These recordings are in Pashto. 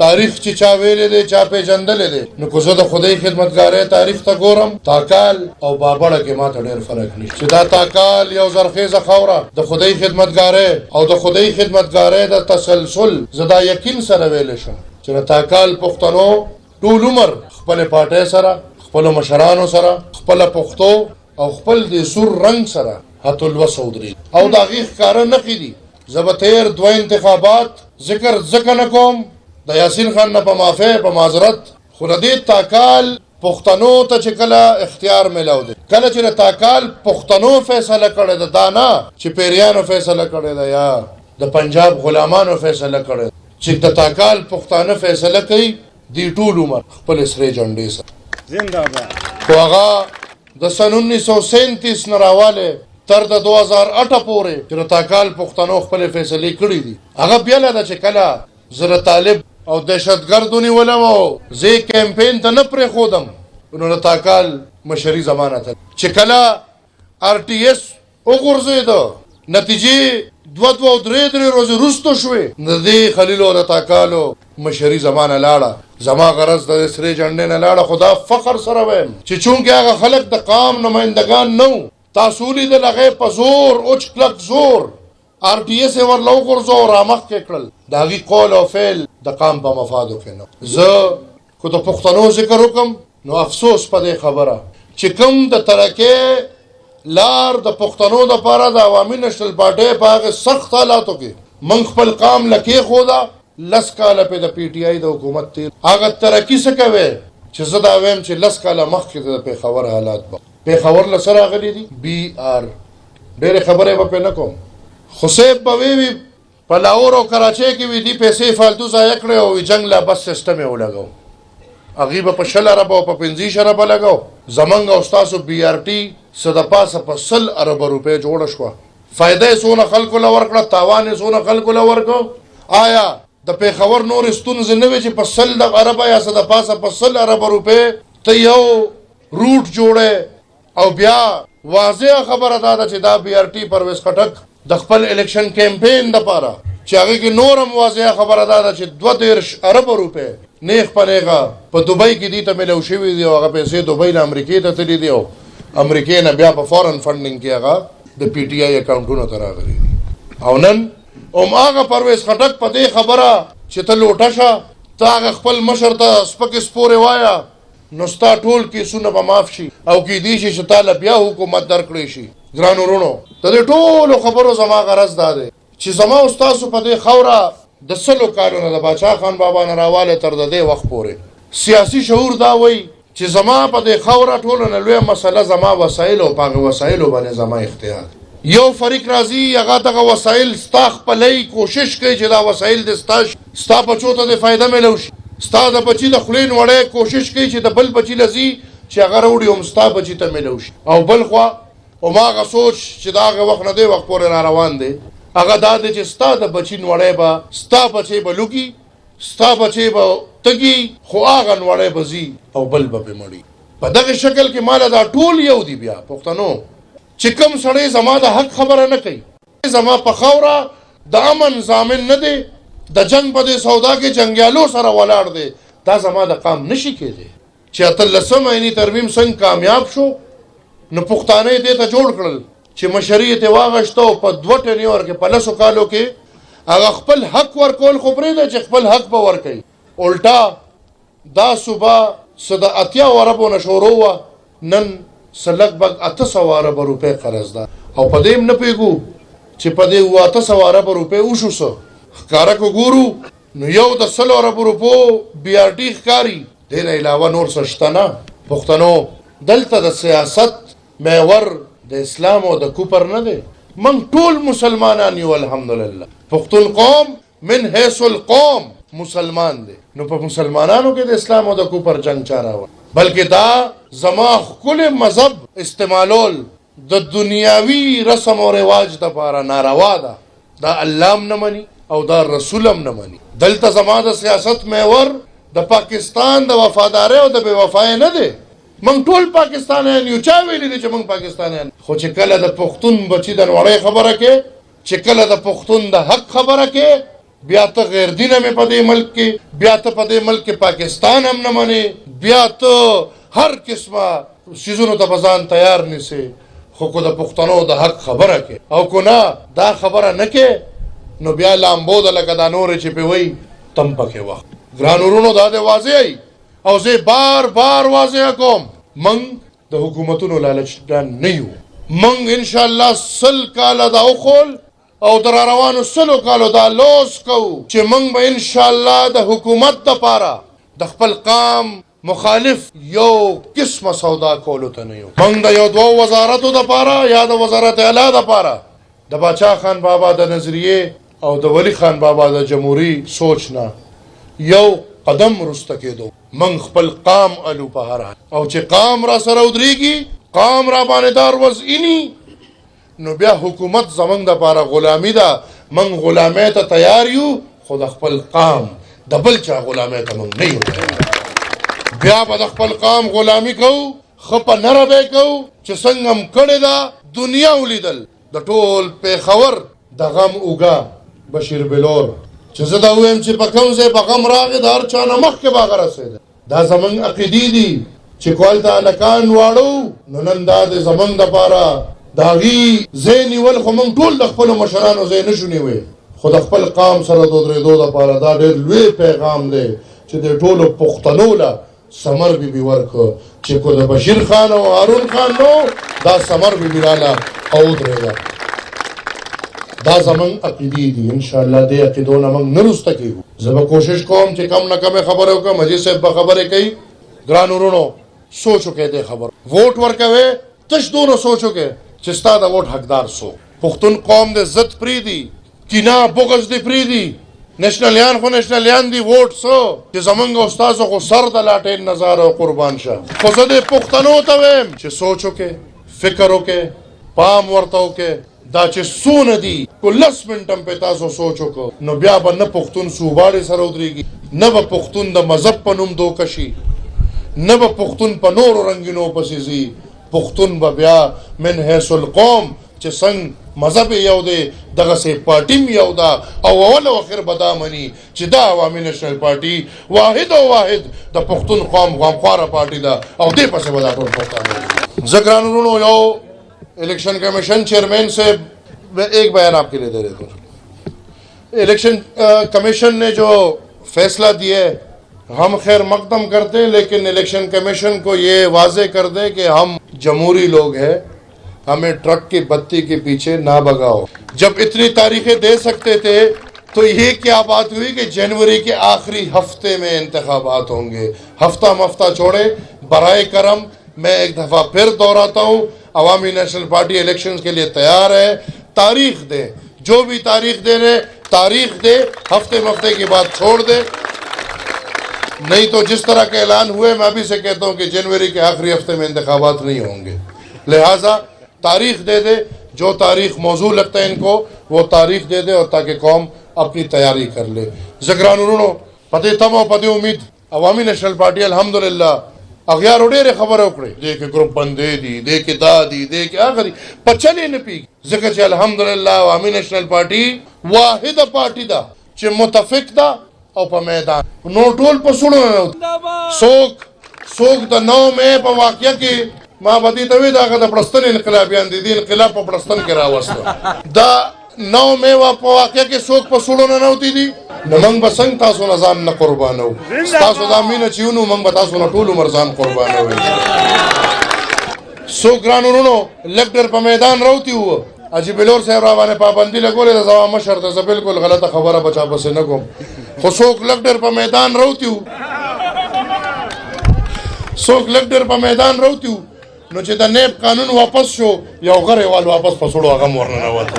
تاریخ چې چا ویلې دی چا پیژندلې دی نو که زه د خدای خدمتګارۍ تاریخ ته ګورم تاکال او بابړه کې ماته ډېر فرق نشته چې دا تاکال یو زرخیزه خاوره د خدای خدمتګارۍ او د خدای خدمتګارۍ د تسلسل زه دا یقین سره ویلی شم چې د تاکال پښتنو ټول عمر خپلې پاټۍ سره خپلو مشرانو سره خپله پښتو او خپل د سور رنګ سره حتی الوسه ودرېږي او د هغې ښکاره نښې دي. زه به تېر دوه انتخابات ذکر ځکه نه کوم د یاسین خان نه په معافی په معذرت خو د دې تاکال پښتنو ته چې کله اختیار میلاو دی کله چې د تاکال پښتنو فیصله کړې ده دا نه چې پیریانو فیصله کړې ده یا د پنجاب غلامانو فیصله کړې چې د تاکال پښتانه فیصله کوي دی ټول عمر خپل سرې جنډې سره زنده باد خو هغه د سن 1937 نه راواله تر د 2008 پورې چې د تاکال پښتنو خپل فیصلې کړې دي هغه بیاله ده چې کله زه طالب او دهشتګرد ونیولم او زه کمپین ته نه پرېښودم نو د تاکال مشري زمانه ته چې کله RTS وغورځېده نتیجې دوه او درې ورځې وروسته شوې د دې خلیل او د تاکالو مشري زمانه لاړه زما غرض د سرې جنډې نه لاړه خو دا فخر سره وایم چې چونکې هغه خلک د قام نمایندګان نه وو تاسو ولیدل هغې په زور اوچ کلک زور RTS یې ورله وغورځو رامخکې کړل د هغې قول او فعل د قام په مفادو کې نه زه که د پښتنو ذکر وکړم نو افسوس په دې خبره چې کوم د ترکې لار د پښتنو دپاره د عوامي نشنل پارټۍ په هغې سخت حالاتو کې موږ خپل قام له کېښوده 10 کاله پې د PTI د حکومت تېر هغه ترقي څه کوې چې زه دا وایم چې 10 کاله مخکې د پېښور حالات به پېښور له څه راغلي دي BR ډېرې خبرې به پې نه کوم خو صاحب به وی په لاهور او کراچۍ کې وي دي پیسې فالتو ضایع کړې او جنګ لا بس سیسټم یې ولګو هغې به په 20 اربه او په 25 اربه لګو زمونږ او ستاسو BRT څه د پاسه په 100 اربه روپۍ جوړه شوه فایده یې څونه خلکو له ورکړه تاوان یې څونه خلکو له ورکړو آیا د پېښور نورې ستونزې نه وې چې په 100 اربه یا څه د پاسه په 100 اربه روپۍ ته یو روټ جوړې او بیا واضحه خبره دا ده چې دا BRT پرویز خټک د خپل الیکشن کمپین دپاره چې هغې کې نور هم واضحه خبره دا ده چې 22 اربه روپۍ نیغ په نیغه په دوبۍ کې دې ته میلو شوي دي او هغه پیسې دوبۍ نه امریکې ته تللي دي او امریکې نه بیا په فارن فنډینګ کې هغه د PTI اکاونټونو ته راغلي دي او نن هماغه پرویز خټک په دې خبره چې ته لوټه شه ته هغه خپل مشر ته سپکې سپورې وایه نو ستا ټول کیسونه به معاف شي او کیدی شي چې تا له بیا حکومت درکړی شي ګرانو وروڼو د دې ټولو خبرو زما غرض دا دی چې زما او ستاسو په دې خاوره د 100 کالو نه د باچا خان بابا نه راواله تر د دې وخت پورې سیاسي شعور دا وایي چې زما په دې خاوره ټولو نه لویه مسله زما وسایل او په هغه وسایلو باندې زما اختیار یو فریق راځي هغه دغه وسایل ستا خپلی کوشش کوي چې دا وسایل د ستا بچو ته د فایده میلو شي ستا د بچي د خولې نوړی کوشش کوي چې د بل بچي له ځي چې هغه راوړي هم ستا بچي ته میلو شي او بل خوا هماغه سوچ چې د هغه وخت نه دې وخت پورې را روان دی هغه دا دی چې ستا د بچي نوړی به ستا بچی به لوګي ستا بچی به تږي خو هغه نوړی به ځي او بل به پې مړي په دغه شکل کې ماله دا ټول یو دي بیا پښتنو چې کوم سړی زما د حق خبره نه کوي زما په خاوره د امن ضامن نه دی د جنگ په دې سودا کې جنګیالو سره ولاړ دی دا زما د قام نشي کېدی چې 18 عیني ترمیم څنګه کامیاب شو نو پښتانه دې ته جوړ کړل چې مشري ته واغشته او په 2 ټنیور کې په 10 کالو کې هغه خپل حق ورکول خو پرې دی چې خپل حق به ورکوي الټا دا صوبه څه د 80 اربو نه شروع وه نن څه لږ 800 اربه روپۍ قرض ده او په دې هم نه پوهېږو چې په دې 800 اربه روپۍ وشو څه ښکاره که ګورو نو یو د 100 اربو روپو BRT ښکاري دې نه علاوه نور څه شته نه پښتنو دلته د سیاست محور د اسلام او د کوپر نه دی من ټول مسلمانان یو الحمدلله پښتون قوم من حیث القوم مسلمان دی نو په مسلمانانو کې د اسلام او د کوپر جنگ چا راوړ بلکې دا زما ښکلی مذهب استعمالول د دنیاوي رسم او رواج دپاره ناروا ده دا الله هم نه مني او دا رسول هم نه مني دلته زما د سیاست محور د پاکستان د وفادارۍ او د بې وفایۍ نه دی موږ ټول پاکستانیان یو چا ویلي دي چې موږ پاکستانیان خو چې کله د پښتون بچي د نوړۍ خبره کې چې کله د پښتون د حق خبره کې بیا ته غیر دینه مې په دې ملک کې، بیا ته په دې ملک کې پاکستان هم نه منې، بیا ته هر قسمه شیزونو ته به ځان تیار نیسې، خو که د پښتنو د حق خبره کې او که نه دا خبره نه کې نو بیا لامبو ده لکه دا نورې چې پې وایي تم پکې وخت. ګران ورونو دا دی واضح او زه بار بار واضح کوم، موږ د حکومتونو لالچدان نه یو. موږ انشاءالله 100 کاله دا وخول او در روانو 100 کالو دا لوس کوو چې موږ به انشاءالله د حکومت دپاره د خپل قام مخالف یو قسمه سودا کولو ته نه یو. موږ د یو دوه وزارتو دپاره یا د وزارت اعلی دپاره د باچا خان بابا د نظریې او د ولی خان بابا د جمهوری سوچ نه یو قدم رسته کېدو. موږ خپل قام الو په هر حال، او چې قام را سره ودرېږي، قام را باندې دار وضعینی، نو بیا حکومت زمونږ دپاره غلامي ده. موږ غلامۍ ته تیار یو، خو د خپل قام د بل چا غلامۍ ته موږ نه یو تیار. بیا به د خپل قام غلامي کوو، ښه په نره به یې کوو چې څنګه م کړې ده دنیا ولیدل. د ټول پېښور د غم اوږه بشیر بلور چې زه دا ووایم چې په کوم ځای به غم راغی د هر چا نه مخکې به هغه رسېده. دا زمونږ عقیدې دي چې که هلته هلکان واړو نو نن دا د زمونږ دپاره د هغې ځای نیول، خو موږ ټول د خپلو مشرانو ځای نه شو نیوی، خو د خپل قام سره د ودرېدو دپاره دا ډېر لوی پیغام دی چې د ټولو پښتنو له سمر بیبي ورکړه چې که د بشیر خان او هارون خان نو دا سمر بیبي راله او ودرېده. دا زمونږ عقیدې دي. انشاءالله دې عقیدو نه موږ نه رسته کېږو. زه به کوشش کوم چې کم نه کمې خبرې وکړم. حاجي صاحب به خبرې کوي. ګران ورونو سوچ وکړئ دې خبر ووټ ورکوئ، تش دونه سوچ وکړئ چې ستا د ووټ حقدار څوک. پښتون قوم دې ضد پرېږدي، کینه بغض دې پرېږدي. نېشنلیان خو نېشنلیان دي، ووټ څه چې زمونږ او ستاسو خو سر د لاټین نظاره او قربان شه. خو زه دې پښتنو ته وایم چې سوچ وکړئ، فکر وکړئ، پام ورته وکړئ. دا چې څونه دي کو 10 منټه هم پې تاسو سوچ وکړو نو بیا به نه پښتون صوباړې سره ودرېږي، نه به پښتون د مذهب په نوم دوکه شي، نه به پښتون په نورو رنګینو پسې ځي. پښتون به بیا من حیث القوم چې څنګه مذهب یو دی دغسې پارټي یو ده، او اول او اخر به دا مني چې دا عوامي نیشنل پارټي واحد او واحد د پښتون قوم غمخواره پارټي ده او دې پسې به دا ټول پښتانه. زه ګرانو وروڼو یو election commission chairman से एक बयान आपके लिए दे देता हूँ। इलेक्शन कमीशन ने जो फैसला दिया हम खैर मकदम करते हैं, लेकिन इलेक्शन कमीशन को ये वाजे कर दे कि हम जमहूरी लोग हैं, हमें ट्रक की बत्ती के पीछे ना भगाओ। जब इतनी तारीखें दे सकते थे तो ये क्या बात हुई कि जनवरी के आखिरी हफ्ते में इंतखाबात होंगे। हफ्ता मफ्ता छोड़े। बराए करम मैं एक दफ़ा फिर दोहराता हूँ, अवामी नेशनल पार्टी इलेक्शंस के लिए तैयार है। तारीख दे, जो भी तारीख दे रहे तारीख दे, हफ्ते मफ्ते की बात छोड़ दे। नहीं तो जिस तरह के ऐलान हुए मैं अभी से कहता हूँ कि जनवरी के आखिरी हफ्ते में इंतखाबात नहीं होंगे। लिहाजा तारीख दे दे, जो तारीख मौजू लगता है इनको वो तारीख दे दे, और ताकि कौम अपनी तैयारी कर ले। ज़गरान उन्होंने पते तमो पते उम्मीद अवामी नेशनल पार्टी अल्हम्दुलिल्लाह अगयार उड़े खबर उकड़े देख ग्रुप बंदे दी देख दादी देख आखिरी पचले न पी जिक्र से अल्हम्दुलिल्लाह अवामी नेशनल पार्टी वाहिद पार्टी दा चे मुतफिक दा और प मैदान नो टोल पर सुनो सोक द नौ में प वाकया की मां बदी तवे दा का प्रस्तन इनकलाबियान दी इनकलाब प प्रस्तन के रावस्ता दा 9 में वा प वाकया के सोक पर सुनो न होती थी नमंग बसंग तासो नजान न कुर्बानो तासो दामीन चिउनु मंग बतासो न टोल उमर जान कुर्बानो सो ग्रानो नो लेफ्टर पर मैदान रहती हुआ अजी बिलोर से रावा ने पाबंदी लगोले द जवा मशर द बिल्कुल गलत खबर बचा बसे न को सोक लेफ्टर पर मैदान रहती हूँ सोक लेफ्टर पर मैदान रहती हूँ नो चे द नेब कानून वापस शो या घरे वाल वापस पसोड़ो आगम वरना न वातो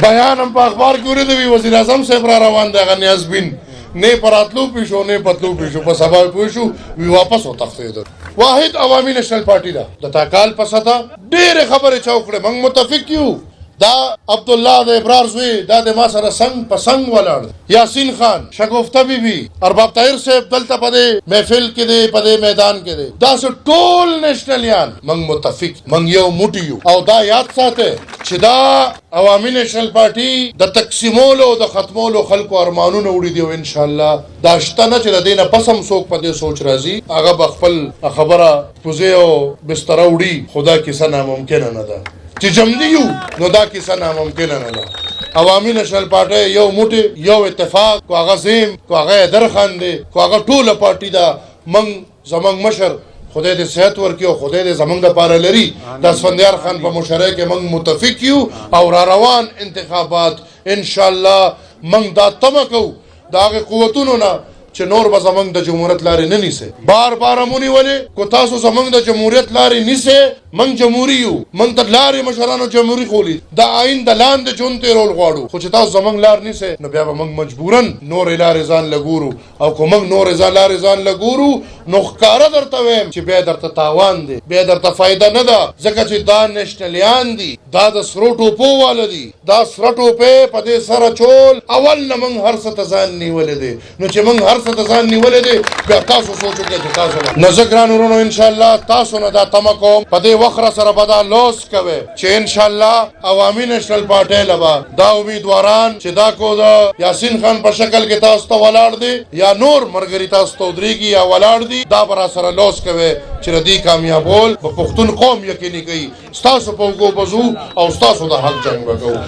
बयान हम अखबार क्यों रे देवी वजीर आजम से रवान देगा नियाज बिन ने परातलू पीछो ने पतलू पीछो बस हवा पीछो वी वापस हो तख्ते इधर वाहिद अवामी नेशनल पार्टी दा दताकाल पसता डेरे खबर चौकड़े मंग मुतफिक क्यों دا عبدالله د ابرار زوی دا د ما سره څنګ په څنګ ولاړ یاسین خان شګفته بیبي ارباب طاهر صاحب دلته په دې محفل کې دی په دې میدان کې دی دا ټول نېشنلیان موږ متفق موږ یو موټی یو او دا یاد ساته چې دا عوامي نېشنل پارټي د تقسیمولو او د ختمولو خلکو ارمانونه وړي دي او ان شاء الله دا شته نه چې د دې نه پس هم څوک په دې سوچ راځي هغه به خپل خبره پوزې او بستره وړي خدا کیسه ناممکنه نه ده چې جمدي یو نو دا کیسه ناممکنه نه ده عوامي نېشنل پارټي یو موټی یو اتفاق کو هغه زم کو هغه درخان دي کو هغه ټوله پارټي دا زمنګ مشر خدای دې صحت ورکړي او خدای دې زمونږ لپاره لري د اسفندیار خان په مشرۍ کې موږ متفق یو او را روان انتخابات ان شاء الله موږ دا تمه کوو د هغې قوتونو نه چې نور به زمونږ د جمهوریت لارې نه نیسئ بار بار مو نیولې کو تاسو زمونږ د جمهوریت لارې نیسئ موږ جمهوري یو موږ ته لارې مشرانو جمهوري ښولي د آئین د لاندې ژوند تېرول غواړو خو چې تاسو زمونږ لار نیسئ نو بیا به موږ مجبورا نورې لارې ځان له ګورو او که موږ نورې لارې ځان له ګورو نو ښکاره درته وایم چې بیا درته تاوان دی بیا درته فایده نه ده ځکه چې دا نېشنلیان دي دا د سرو ټوپو واله دي دا سره ټوپې په دې سره چول اول نه موږ هر څه ته ځان نیولی دی نو چې موږ هر څه ته ځان نیولی دی بیا تاسو سوچ وکړئ چې تاسو نو زه ګران ورونو انشاءالله تاسو نه دا تمه کوم په دې وخت را سره به دا لوس کوئ چې انشاءالله عوامي نېشنل پارټۍ له به دا امیدواران چې دا کو د یاسین خان په شکل کې تاسو ته ولاړ دی یا نور ملګري تاسو ته ودرېږي یا ولاړ دي دا به را سره لوس کوئ چې د دې کامیابول په پښتون قوم یقیني کوي ستاسو په اوږو به ځو او ستاسو د حق جنګ به کوو